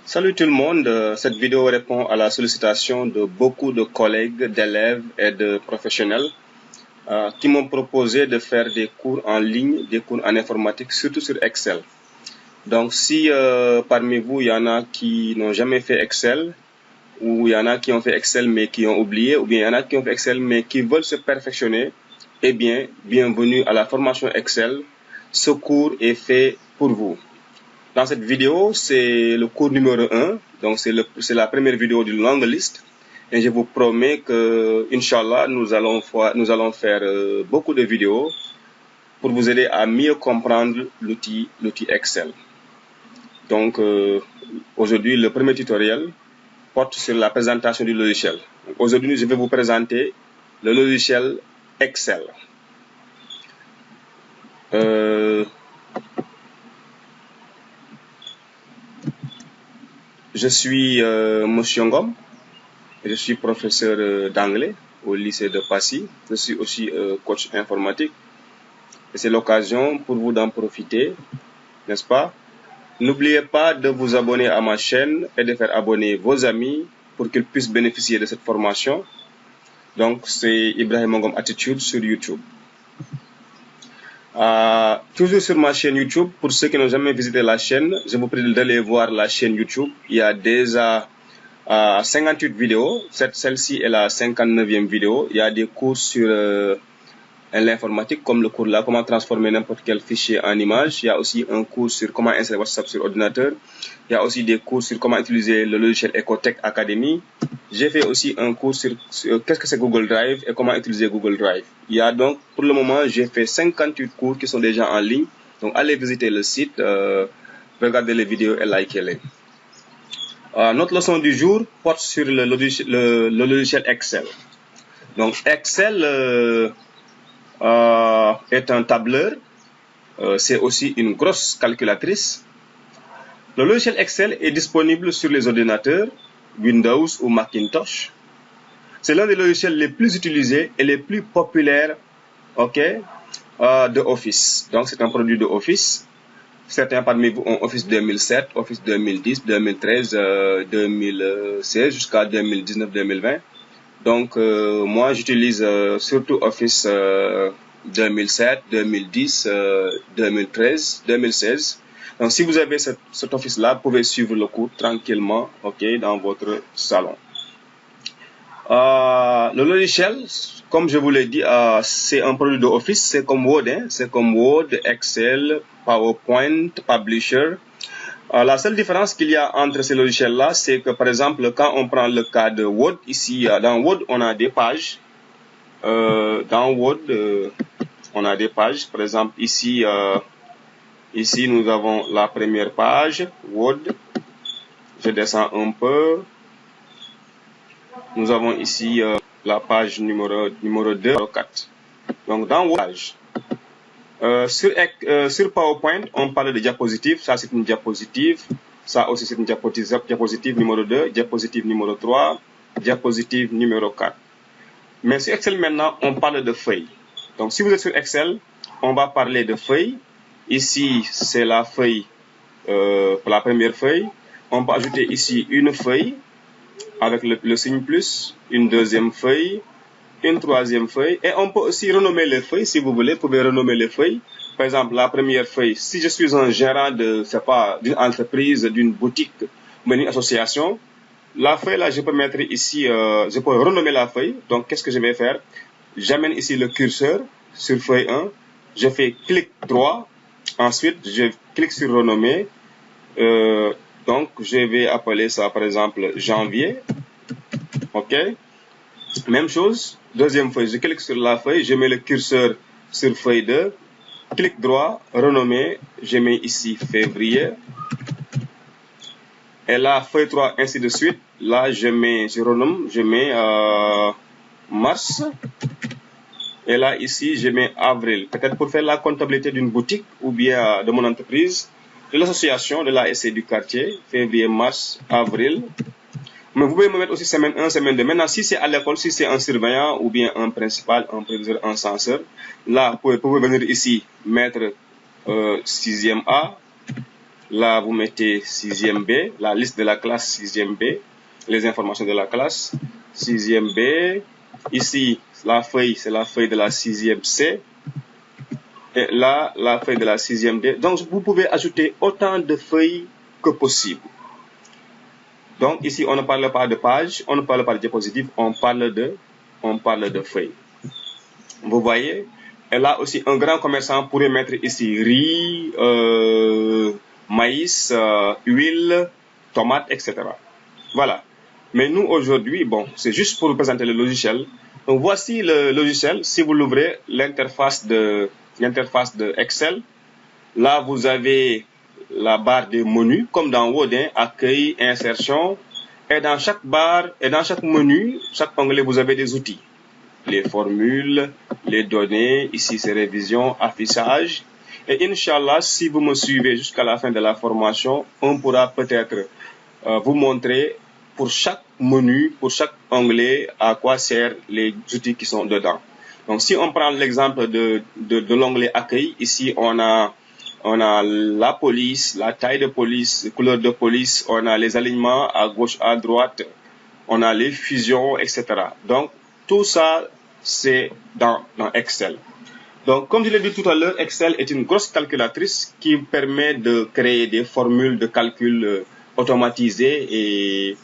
Salut tout le monde, cette vidéo répond à la sollicitation de beaucoup de collègues, d'élèves et de professionnels qui m'ont proposé de faire des cours en ligne, des cours en informatique, surtout sur Excel. Donc si parmi vous, il y en a qui n'ont jamais fait Excel, ou il y en a qui ont fait Excel mais qui ont oublié, ou bien il y en a qui ont fait Excel mais qui veulent se perfectionner, eh bien, bienvenue à la formation Excel. Ce cours est fait pour vous. Dans cette vidéo, c'est le cours numéro 1, donc c'est la première vidéo d'une longue liste. Et je vous promets que, Inch'Allah, nous allons faire beaucoup de vidéos pour vous aider à mieux comprendre l'outil Excel. Donc, aujourd'hui, le premier tutoriel porte sur la présentation du logiciel. Aujourd'hui, je vais vous présenter le logiciel Excel. Je suis Monsieur Ngom, je suis professeur d'anglais au lycée de Passy. Je suis aussi coach informatique. Et c'est l'occasion pour vous d'en profiter, n'est-ce pas? N'oubliez pas de vous abonner à ma chaîne et de faire abonner vos amis pour qu'ils puissent bénéficier de cette formation. Donc, c'est Ibrahim Ngom Attitude sur YouTube. Toujours sur ma chaîne YouTube, pour ceux qui n'ont jamais visité la chaîne, je vous prie d'aller voir la chaîne YouTube. Il y a déjà 58 vidéos. Celle-ci est la 59e vidéo. Il y a des cours sur l'informatique, comme le cours là, comment transformer n'importe quel fichier en image. Il y a aussi un cours sur comment installer WhatsApp sur ordinateur. Il y a aussi des cours sur comment utiliser le logiciel Ecotech Academy. J'ai fait aussi un cours sur qu'est-ce que c'est Google Drive et comment utiliser Google Drive. Il y a donc, pour le moment, j'ai fait 58 cours qui sont déjà en ligne. Donc, allez visiter le site, regardez les vidéos et likez-les. Notre leçon du jour porte sur le logiciel Excel. Donc, Excel est un tableur. C'est aussi une grosse calculatrice. Le logiciel Excel est disponible sur les ordinateurs Windows ou Macintosh. C'est l'un des logiciels les plus utilisés et les plus populaires, de Office. Donc, c'est un produit de Office. Certains parmi vous ont Office 2007, Office 2010, 2013, 2016 jusqu'à 2019-2020. Donc, moi, j'utilise surtout Office 2007, 2010, 2013, 2016. Donc, si vous avez cet Office-là, vous pouvez suivre le cours tranquillement, dans votre salon. Le logiciel, comme je vous l'ai dit, c'est un produit de Office, c'est comme Word, c'est comme Word, Excel, PowerPoint, Publisher. La seule différence qu'il y a entre ces logiciels-là, c'est que, par exemple, quand on prend le cas de Word, ici, dans Word, on a des pages. Dans Word, on a des pages. Par exemple, ici, nous avons la première page, Word. Je descends un peu. Nous avons ici la page numéro 2, numéro 4. Donc, dans Word, sur PowerPoint, on parle de diapositive. Ça, c'est une diapositive. Ça aussi, c'est une diapositive numéro 2, diapositive numéro 3, diapositive numéro 4. Mais sur Excel, maintenant, on parle de feuilles. Donc, si vous êtes sur Excel, on va parler de feuilles. Ici, c'est la feuille, pour la première feuille. On peut ajouter ici une feuille avec le signe plus, une deuxième feuille, une troisième feuille, et on peut aussi renommer les feuilles si vous voulez. Vous pouvez renommer les feuilles. Par exemple, la première feuille, si je suis un gérant d'une entreprise, d'une boutique ou d'une association, la feuille là, je peux mettre ici, je peux renommer la feuille. Donc, qu'est-ce que je vais faire? J'amène ici le curseur sur feuille 1, je fais clic droit, ensuite je clique sur renommer. Donc, je vais appeler ça par exemple janvier. Même chose, deuxième feuille, je clique sur la feuille, je mets le curseur sur feuille 2, clic droit, renommer, je mets ici février. Et là, feuille 3, ainsi de suite. Là, je renomme, je mets mars. Et là, ici, je mets avril. Peut-être pour faire la comptabilité d'une boutique ou bien de mon entreprise, de l'association, de l'ASC du quartier, février, mars, avril. Mais vous pouvez me mettre aussi semaine 1, semaine 2. Maintenant, si c'est à l'école, si c'est un surveillant ou bien un principal, un préviseur, un censeur, là, vous pouvez venir ici mettre 6e A. Là, vous mettez 6e B, la liste de la classe 6e B, les informations de la classe 6e B. Ici, la feuille, c'est la feuille de la 6e C. Et là, la feuille de la 6e D. Donc, vous pouvez ajouter autant de feuilles que possible. Donc, ici, on ne parle pas de page, on ne parle pas de diapositive, on parle de feuilles. Vous voyez? Et là aussi, un grand commerçant pourrait mettre ici riz, maïs, huile, tomates, etc. Voilà. Mais nous, aujourd'hui, bon, c'est juste pour vous présenter le logiciel. Donc, voici le logiciel. Si vous l'ouvrez, l'interface de Excel. Là, vous avez la barre des menus, comme dans Word, accueil, insertion. Et dans chaque barre, et dans chaque menu, chaque onglet, vous avez des outils. Les formules, les données, ici c'est révision, affichage. Et Inch'Allah, si vous me suivez jusqu'à la fin de la formation, on pourra peut-être vous montrer pour chaque menu, pour chaque onglet, à quoi servent les outils qui sont dedans. Donc si on prend l'exemple de l'onglet accueil, ici on a la police, la taille de police, couleur de police, on a les alignements à gauche, à droite, on a les fusions, etc. Donc tout ça, c'est dans Excel. Donc, comme je l'ai dit tout à l'heure, Excel est une grosse calculatrice qui permet de créer des formules de calcul automatisées et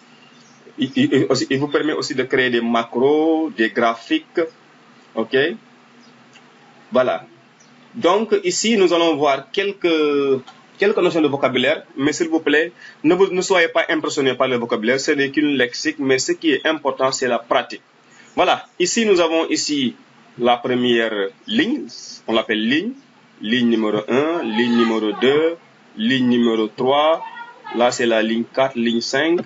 il vous permet aussi de créer des macros, des graphiques. Ok? Voilà. Donc, ici, nous allons voir quelques notions de vocabulaire, mais s'il vous plaît, ne soyez pas impressionnés par le vocabulaire, ce n'est qu'une lexique, mais ce qui est important, c'est la pratique. Voilà, ici nous avons ici la première ligne, on l'appelle ligne numéro 1, ligne numéro 2, ligne numéro 3, là c'est la ligne 4, ligne 5,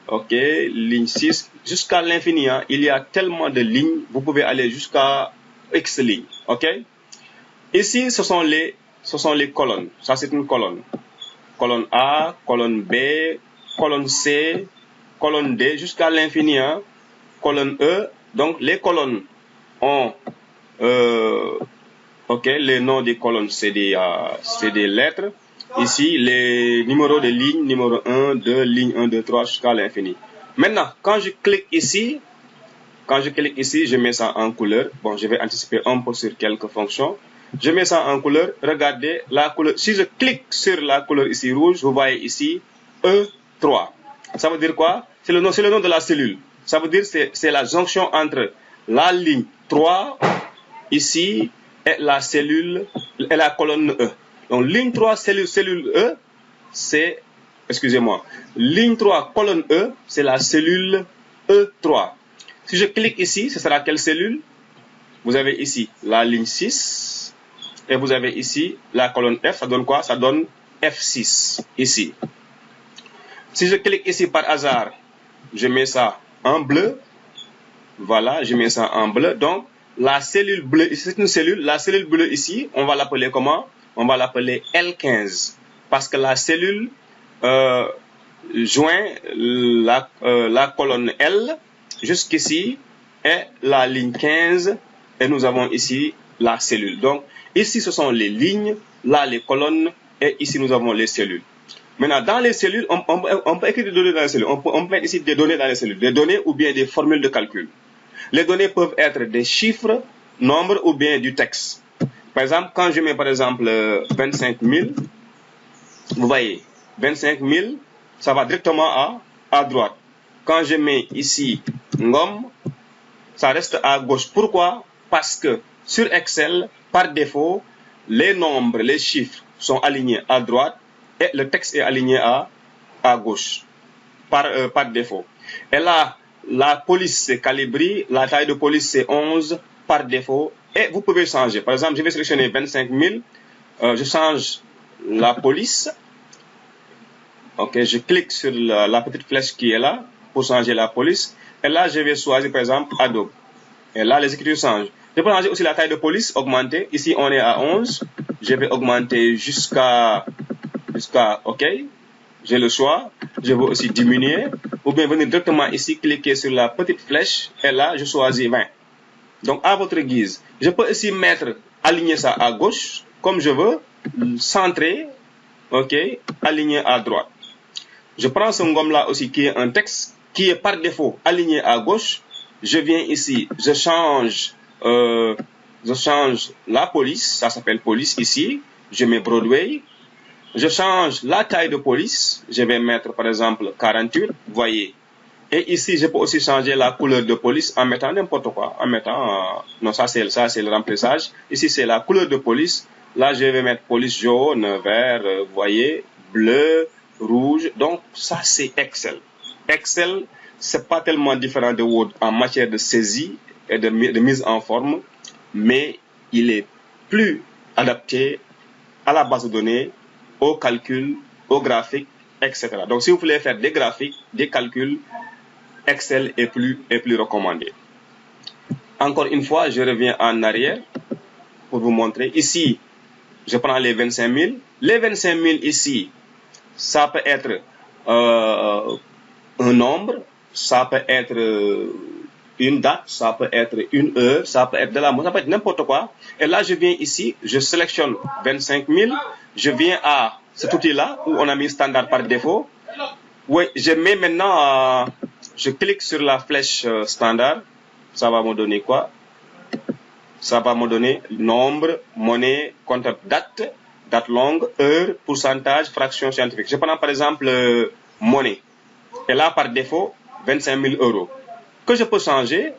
ok, ligne 6, jusqu'à l'infini, hein, il y a tellement de lignes, vous pouvez aller jusqu'à X lignes, ok. Ici ce sont les colonnes, ça c'est une colonne, colonne A, colonne B, colonne C, colonne D, jusqu'à l'infini, hein, colonne E. Donc, les colonnes ont, les noms des colonnes, c'est des lettres. Ici, les numéros de lignes, numéro 1, 2, ligne 1, 2, 3, jusqu'à l'infini. Maintenant, quand je clique ici, je mets ça en couleur. Bon, je vais anticiper un peu sur quelques fonctions. Je mets ça en couleur. Regardez la couleur. Si je clique sur la couleur ici rouge, vous voyez ici E3. Ça veut dire quoi? C'est le nom de la cellule. Ça veut dire que c'est la jonction entre la ligne 3 ici et la cellule et la colonne E. Donc ligne 3 cellule E, c'est, excusez-moi, ligne 3 colonne E, c'est la cellule E3. Si je clique ici, ce sera quelle cellule? Vous avez ici la ligne 6 et vous avez ici la colonne F. Ça donne quoi? Ça donne F6 ici. Si je clique ici par hasard, je mets ça en bleu, voilà, je mets ça en bleu. Donc, la cellule bleue, c'est une cellule, la cellule bleue ici, on va l'appeler comment? On va l'appeler L15, parce que la cellule joint la colonne L jusqu'ici et la ligne 15, et nous avons ici la cellule. Donc, ici, ce sont les lignes, là, les colonnes, et ici, nous avons les cellules. Maintenant, dans les cellules, on peut écrire des données dans les cellules. On peut mettre ici des données dans les cellules. Des données ou bien des formules de calcul. Les données peuvent être des chiffres, nombres ou bien du texte. Par exemple, quand je mets par exemple 25 000, vous voyez, 25 000, ça va directement à droite. Quand je mets ici Ngom, ça reste à gauche. Pourquoi? Parce que sur Excel, par défaut, les nombres, les chiffres sont alignés à droite. Et le texte est aligné à gauche, par défaut. Et là, la police c'est calibré, la taille de police c'est 11 par défaut. Et vous pouvez changer. Par exemple, je vais sélectionner 25 000. Je change la police. Ok, je clique sur la petite flèche qui est là pour changer la police. Et là, je vais choisir par exemple Adobe. Et là, les écritures changent. Je peux changer aussi la taille de police, augmenter. Ici, on est à 11. Je vais augmenter jusqu'à OK, j'ai le choix, je vais aussi diminuer, ou bien venir directement ici, cliquer sur la petite flèche, et là, je choisis 20. Donc, à votre guise, je peux aussi aligner ça à gauche, comme je veux, centrer, OK, aligné à droite. Je prends ce gomme-là aussi qui est un texte qui est par défaut aligné à gauche. Je viens ici, je change la police, ça s'appelle police ici. Je mets Broadway. Je change la taille de police. Je vais mettre par exemple 48, voyez. Et ici, je peux aussi changer la couleur de police en mettant n'importe quoi. En mettant, non, ça c'est le remplissage. Ici, c'est la couleur de police. Là, je vais mettre police jaune, vert, voyez, bleu, rouge. Donc, ça c'est Excel. Excel, c'est pas tellement différent de Word en matière de saisie et de mise en forme, mais il est plus adapté à la base de données, au calcul, au graphique, etc. Donc, si vous voulez faire des graphiques, des calculs, Excel est plus recommandé. Encore une fois, je reviens en arrière pour vous montrer. Ici, je prends les 25 000. Les 25 000 ici, ça peut être un nombre, ça peut être une date, ça peut être une heure, ça peut être de la monnaie, ça peut être n'importe quoi. Et là, je viens ici, je sélectionne 25 000, je viens à cet outil-là où on a mis standard par défaut. Oui, je mets maintenant, je clique sur la flèche standard, ça va me donner quoi? Ça va me donner nombre, monnaie, compte, date longue, heure, pourcentage, fraction scientifique. Je prends par exemple monnaie. Et là, par défaut, 25 000 euros. Que je peux changer,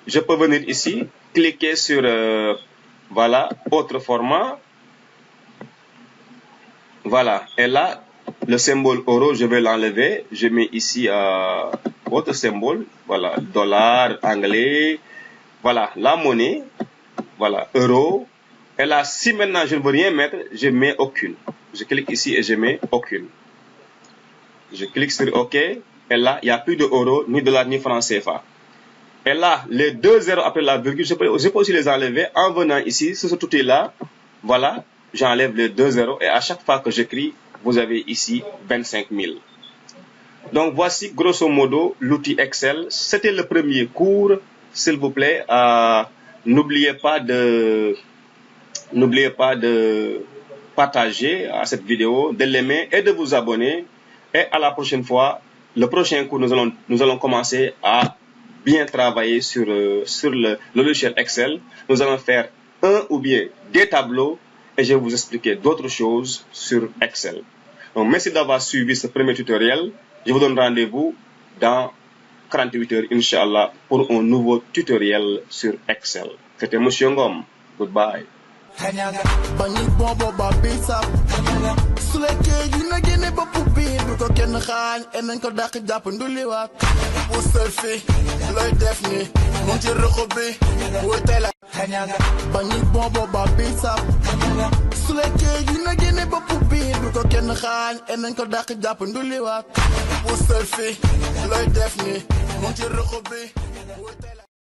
je peux venir ici, cliquer sur, voilà, autre format. Voilà. Et là, le symbole euro, je vais l'enlever. Je mets ici autre symbole. Voilà, dollar, anglais. Voilà, la monnaie. Voilà, euro. Et là, si maintenant je ne veux rien mettre, je mets aucune. Je clique ici et je mets aucune. Je clique sur OK. Et là, il n'y a plus de euro, ni dollar, ni franc CFA. Et là, les 2 zéros après la virgule, je peux aussi les enlever en venant ici, sur cet outil-là. Voilà, j'enlève les 2 zéros. Et à chaque fois que j'écris, vous avez ici 25 000. Donc, voici grosso modo l'outil Excel. C'était le premier cours. S'il vous plaît, n'oubliez pas de partager à cette vidéo, de l'aimer et de vous abonner. Et à la prochaine fois, le prochain cours, nous allons commencer à bien travailler sur le logiciel Excel. Nous allons faire un ou bien des tableaux et je vais vous expliquer d'autres choses sur Excel. Donc, merci d'avoir suivi ce premier tutoriel. Je vous donne rendez-vous dans 48 heures, Inch'Allah, pour un nouveau tutoriel sur Excel. C'était Monsieur Ngom. Goodbye. Banyi bobo ba bisa Suleke yuna gene ba pubi Buko ken khañ enen ko dak japp nduli wat Bu selfie loy def ni mon ci roko bi wotela Banyi bobo ba bisa Suleke yuna gene ba pubi Buko ken khañ enen ko dak japp nduli wat Bu selfie loy def ni mon ci roko bi wotela